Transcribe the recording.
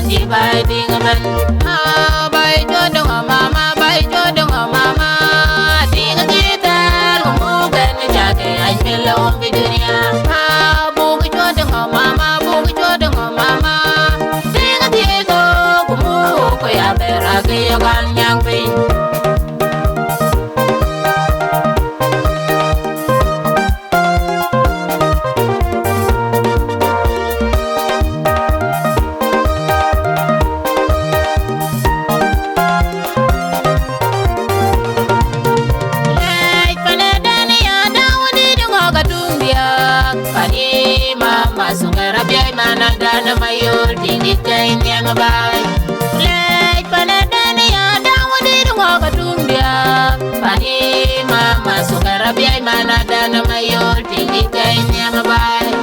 di bai ding man bai cho dong mama bai cho dong mama ding kita mu kan ja ke ai melo bi dunia bu cho dong mama bu cho dong mama ding kita mu ko ya bera ke yo kan yang pin na mayor dingit kay niya mabay late panadani ya dawadi dungo katumbia pani mama sukarabiyay manada na mayor dingit kay niya mabay